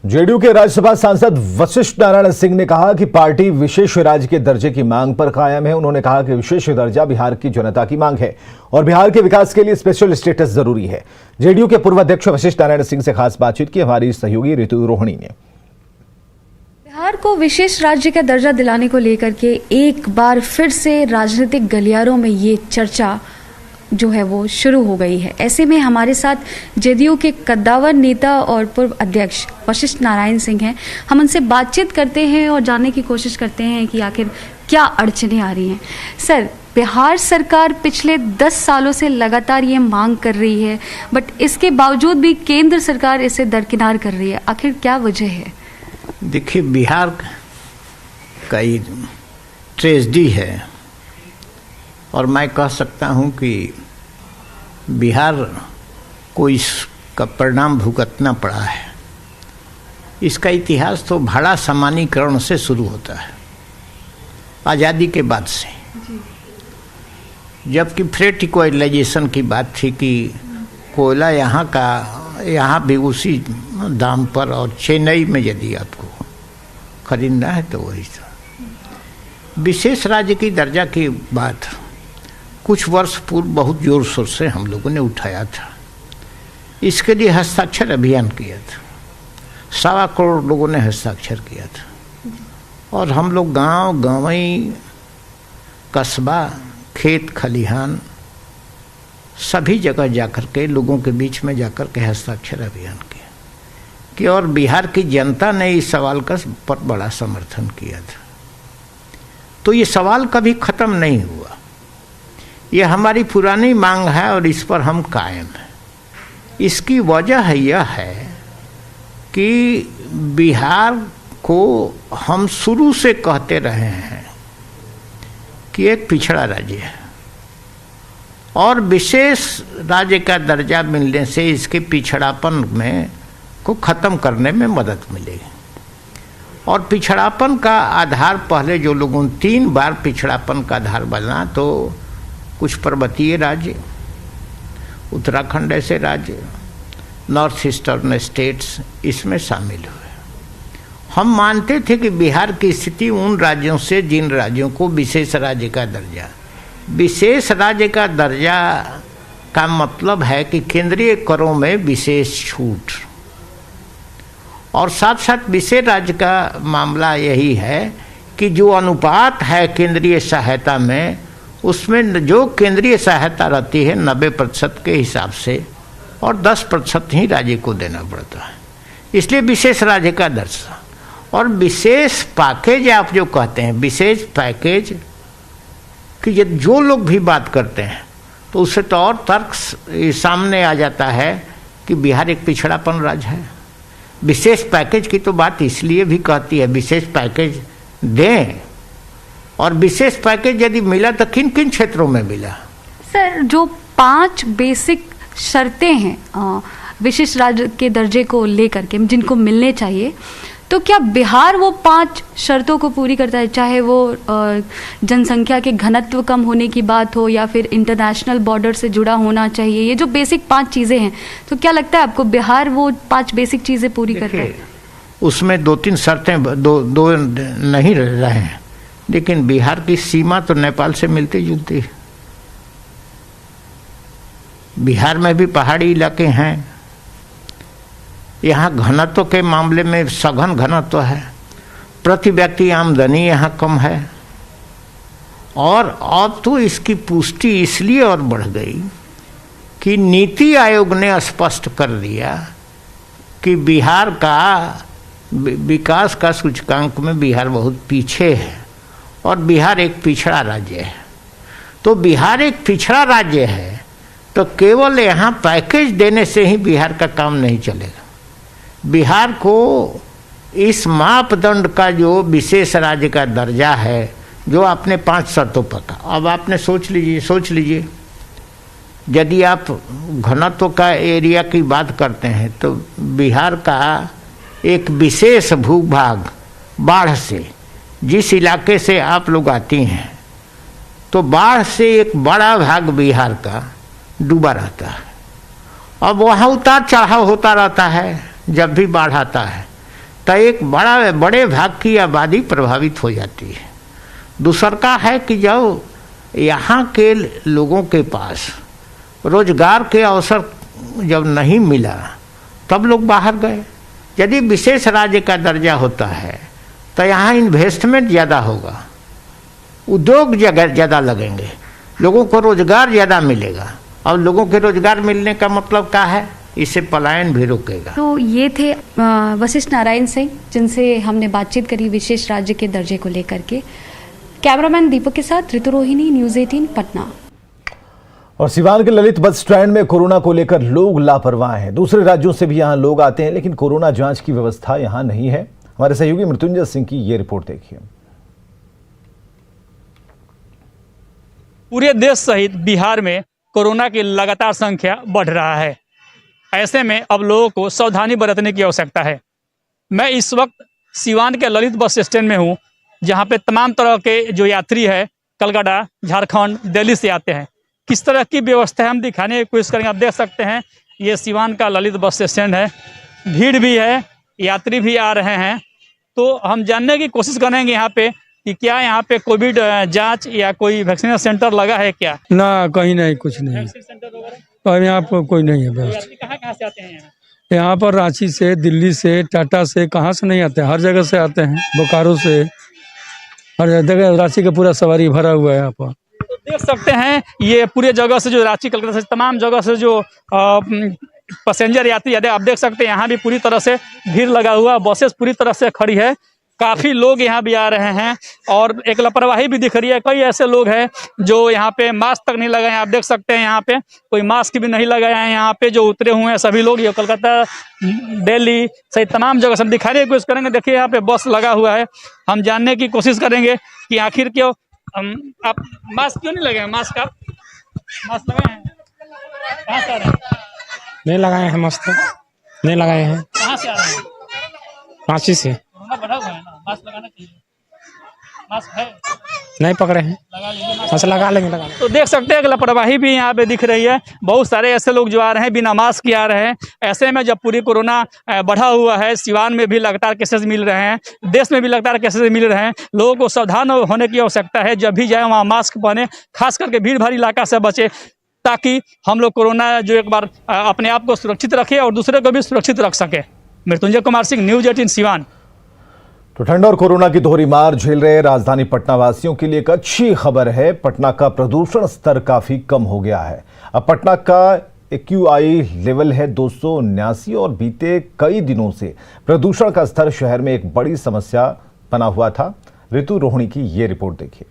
JDU के राज्यसभा सांसद वशिष्ठ नारायण सिंह ने कहा कि पार्टी विशेष राज्य के दर्जे की मांग पर कायम है। उन्होंने कहा कि विशेष दर्जा बिहार की जनता की मांग है और बिहार के विकास के लिए स्पेशल स्टेटस जरूरी है। जेडीयू के पूर्व अध्यक्ष वशिष्ठ नारायण सिंह से खास बातचीत की हमारी सहयोगी ऋतु रोहिणी ने। बिहार को विशेष राज्य का दर्जा दिलाने को लेकर के एक बार फिर से राजनीतिक गलियारों में ये चर्चा जो है वो शुरू हो गई है। ऐसे में हमारे साथ जेडीयू के कद्दावर नेता और पूर्व अध्यक्ष वशिष्ठ नारायण सिंह हैं। हम उनसे बातचीत करते हैं और जानने की कोशिश करते हैं कि आखिर क्या अड़चनें आ रही हैं। सर, बिहार सरकार पिछले 10 सालों से लगातार ये मांग कर रही है, बट इसके बावजूद भी केंद्र सरकार इसे दरकिनार कर रही है। आखिर क्या वजह है? देखिए, बिहार का ये ट्रेजेडी है और मैं कह सकता हूं कि बिहार को इसका परिणाम भुगतना पड़ा है। इसका इतिहास तो भाड़ा सामान्यीकरण से शुरू होता है, आज़ादी के बाद से। जबकि फ्रेट इक्वलाइजेशन की बात थी कि कोयला यहाँ भी उसी दाम पर, और चेन्नई में यदि आपको खरीदना है तो वही था। विशेष राज्य की दर्जा की बात कुछ वर्ष पूर्व बहुत जोर शोर से हम लोगों ने उठाया था। इसके लिए हस्ताक्षर अभियान किया था, 1.25 करोड़ लोगों ने हस्ताक्षर किया था और हम लोग गांव गंवई, कस्बा, खेत खलिहान सभी जगह जाकर के लोगों के बीच में जाकर के हस्ताक्षर अभियान किया कि और बिहार की जनता ने इस सवाल का पर बड़ा समर्थन किया था। तो ये सवाल कभी ख़त्म नहीं हुआ। ये हमारी पुरानी मांग है और इस पर हम कायम हैं। इसकी वजह यह है कि बिहार को हम शुरू से कहते रहे हैं कि एक पिछड़ा राज्य है और विशेष राज्य का दर्जा मिलने से इसके पिछड़ापन में को ख़त्म करने में मदद मिलेगी। और पिछड़ापन का आधार पहले जो लोगों 3 बार पिछड़ापन का आधार बना, तो कुछ पर्वतीय राज्य, उत्तराखंड ऐसे राज्य, नॉर्थ ईस्टर्न स्टेट्स इसमें शामिल हुए। हम मानते थे कि बिहार की स्थिति उन राज्यों से जिन राज्यों को विशेष राज्य का दर्जा, विशेष राज्य का दर्जा का मतलब है कि केंद्रीय करों में विशेष छूट, और साथ साथ विशेष राज्य का मामला यही है कि जो अनुपात है केंद्रीय सहायता में, उसमें जो केंद्रीय सहायता रहती है 90% के हिसाब से और 10% ही राज्य को देना पड़ता है। इसलिए विशेष राज्य का दर्जा और विशेष पैकेज आप जो कहते हैं, विशेष पैकेज कि जो लोग भी बात करते हैं तो उससे तो और तर्क सामने आ जाता है कि बिहार एक पिछड़ापन राज्य है। विशेष पैकेज की तो बात इसलिए भी कहती है विशेष पैकेज दें, और विशेष पैकेज यदि मिला तो किन किन क्षेत्रों में मिला? सर, जो 5 बेसिक शर्तें हैं विशेष राज्य के दर्जे को लेकर के जिनको मिलने चाहिए, तो क्या बिहार वो 5 शर्तों को पूरी करता है? चाहे वो जनसंख्या के घनत्व कम होने की बात हो या फिर इंटरनेशनल बॉर्डर से जुड़ा होना चाहिए, ये जो बेसिक 5 चीज़ें हैं, तो क्या लगता है आपको बिहार वो 5 बेसिक चीज़ें पूरी करता है? उसमें 2-3 शर्तें दो नहीं रहे हैं, लेकिन बिहार की सीमा तो नेपाल से मिलती जुलती है। बिहार में भी पहाड़ी इलाके हैं। यहाँ घनत्व के मामले में सघन घनत्व है, प्रति व्यक्ति आमदनी यहाँ कम है, और अब तो इसकी पुष्टि इसलिए और बढ़ गई कि नीति आयोग ने स्पष्ट कर दिया कि बिहार का विकास का सूचकांक में बिहार बहुत पीछे है और बिहार एक पिछड़ा राज्य है। तो बिहार एक पिछड़ा राज्य है तो केवल यहाँ पैकेज देने से ही बिहार का काम नहीं चलेगा। बिहार को इस मापदंड का जो विशेष राज्य का दर्जा है, जो आपने 5 शर्तों पर कहा, अब आपने सोच लीजिए यदि आप घनत्व का एरिया की बात करते हैं तो बिहार का एक विशेष भूभाग बाढ़ से, जिस इलाके से आप लोग आती हैं, तो बाढ़ से एक बड़ा भाग बिहार का डूबा रहता है। अब वहाँ उतार चढ़ाव होता रहता है जब भी बाढ़ आता है, तो एक बड़े भाग की आबादी प्रभावित हो जाती है। दूसरा है कि जब यहाँ के लोगों के पास रोजगार के अवसर जब नहीं मिला तब लोग बाहर गए। यदि विशेष राज्य का दर्जा होता है तो यहाँ इन्वेस्टमेंट ज़्यादा होगा, उद्योग ज़्यादा लगेंगे, लोगों को रोजगार ज़्यादा मिलेगा, और लोगों के रोजगार मिलने का मतलब क्या है, इससे पलायन भी रुकेगा। तो ये थे वशिष्ठ नारायण सिंह, जिनसे हमने बातचीत करी विशेष राज्य के दर्जे को लेकर के। कैमरामैन दीपक के साथ ऋतु रोहिणी, न्यूज़ 18 पटना। और सिवान के ललित बस स्टैंड में कोरोना को लेकर लोग लापरवाह हैं। दूसरे राज्यों से भी यहां लोग आते हैं, लेकिन कोरोना जांच की व्यवस्था यहां नहीं है। हमारे सहयोगी मृत्युंजय सिंह की ये रिपोर्ट देखिए। पूरे देश सहित बिहार में कोरोना की लगातार संख्या बढ़ रहा है। ऐसे में अब लोगों को सावधानी बरतने की आवश्यकता है। मैं इस वक्त सिवान के ललित बस स्टैंड में हूं, जहां पे तमाम तरह के जो यात्री है कलकत्ता, झारखंड, दिल्ली से आते हैं। किस तरह की व्यवस्था है हम दिखाने की कोशिश करेंगे। आप देख सकते हैं ये सिवान का ललित बस स्टैंड है, भीड़ भी है, यात्री भी आ रहे हैं। तो हम जानने की कोशिश करेंगे यहाँ पे कि क्या यहाँ पे कोविड जांच या कोई वैक्सीनेशन सेंटर लगा है क्या? ना, कहीं नहीं, कुछ नहीं। और यहाँ पर कोई नहीं है व्यवस्था। कहाँ से आते हैं यहाँ पर? रांची से, दिल्ली से, टाटा से, कहाँ से नहीं आते हैं, हर जगह से आते हैं, बोकारो से, हर जगह रांची का पूरा सवारी भरा हुआ है यहाँ पर। तो देख सकते हैं ये पूरे जगह से जो रांची, कलकत्ता से, तमाम जगह से जो पैसेंजर यात्री आते हैं। आप देख सकते हैं यहाँ भी पूरी तरह से भीड़ लगा हुआ, बसेस पूरी तरह से खड़ी है, काफ़ी लोग यहाँ भी आ रहे हैं। और एक लापरवाही भी दिख रही है। कई ऐसे लोग हैं जो यहाँ पे मास्क तक नहीं लगाए हैं। आप देख सकते हैं यहाँ पे कोई मास्क भी नहीं लगाया है। यहाँ पे जो उतरे हुए हैं सभी लोग, ये कलकत्ता, दिल्ली सही तमाम जगह सब दिखाने की कोशिश करेंगे। देखिए यहाँ पे बस लगा हुआ है, हम जानने की कोशिश करेंगे कि आखिर क्यों आप मास्क क्यों नहीं लगाए? मास्क आप मास्क लगाए हैं? कहाँ से आ रहे हैं? नहीं लगाए हैं मास्क, नहीं लगाए हैं। कहाँ से आ रहे हैं? रांची से। कोरोना बढ़ा हुआ है ना, मास्क लगाना चाहिए। मास्क है? नहीं पकड़े हैं, लगा लीजिए। बस लगा लेंगे, लगा। तो देख सकते हैं कि लापरवाही भी यहाँ पे दिख रही है। बहुत सारे ऐसे लोग जो आ रहे हैं बिना मास्क के आ रहे हैं। ऐसे में जब पूरी कोरोना बढ़ा हुआ है, सिवान में भी लगातार केसेस मिल रहे हैं, देश में भी लगातार केसेस मिल रहे हैं, लोगों को सावधान होने की आवश्यकता है। जब भी जाए वहाँ मास्क पहने, खास करके भीड़ भाड़ इलाका से बचे, ताकि हम लोग कोरोना जो एक बार अपने आप को सुरक्षित रखें और दूसरे को भी सुरक्षित रख सके। मृत्युंजय कुमार सिंह, न्यूज़ 18 सिवान। तो ठंड और कोरोना की दोहरी मार झेल रहे राजधानी पटना वासियों के लिए एक अच्छी खबर है। पटना का प्रदूषण स्तर काफी कम हो गया है। अब पटना का AQI लेवल है 279 और बीते कई दिनों से प्रदूषण का स्तर शहर में एक बड़ी समस्या बना हुआ था। ऋतु रोहिणी की ये रिपोर्ट देखिए।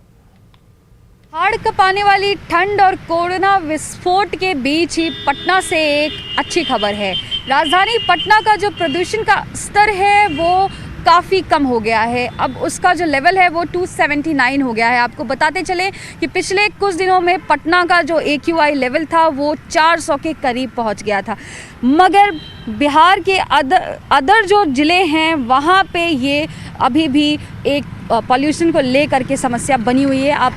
हाड़ कपाने वाली ठंड और कोरोना विस्फोट के बीच ही पटना से एक अच्छी खबर है। राजधानी पटना का जो प्रदूषण का स्तर है वो काफ़ी कम हो गया है। अब उसका जो लेवल है वो 279 हो गया है। आपको बताते चले कि पिछले कुछ दिनों में पटना का जो AQI लेवल था वो 400 के करीब पहुंच गया था। मगर बिहार के अदर जो ज़िले हैं वहाँ पे ये अभी भी एक पॉल्यूशन को लेकर के समस्या बनी हुई है। आप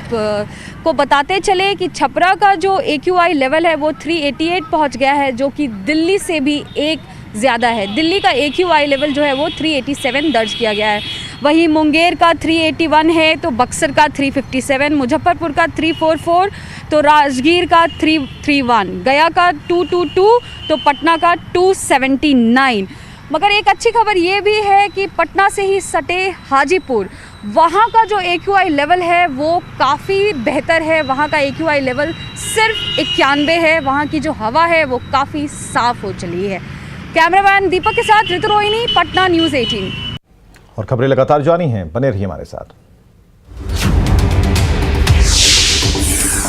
को बताते चले कि छपरा का जो AQI लेवल है वो 388 पहुँच गया है, जो कि दिल्ली से भी एक ज़्यादा है। दिल्ली का AQI लेवल जो है वो 387 दर्ज किया गया है। वहीं मुंगेर का 381 है, तो बक्सर का 357, मुजफ्फरपुर का 344, तो राजगीर का 331, गया का 222, तो पटना का 279। मगर एक अच्छी खबर ये भी है कि पटना से ही सटे हाजीपुर, वहाँ का जो AQI लेवल है वो काफ़ी बेहतर है। वहाँ का AQI लेवल सिर्फ 91 है। वहाँ की जो हवा है वो काफ़ी साफ़ हो चली है। कैमरामैन दीपक के साथ ऋतु रोहिणी, पटना, न्यूज़ 18। और खबरें लगातार जानी हैं, बने रहिए हमारे साथ।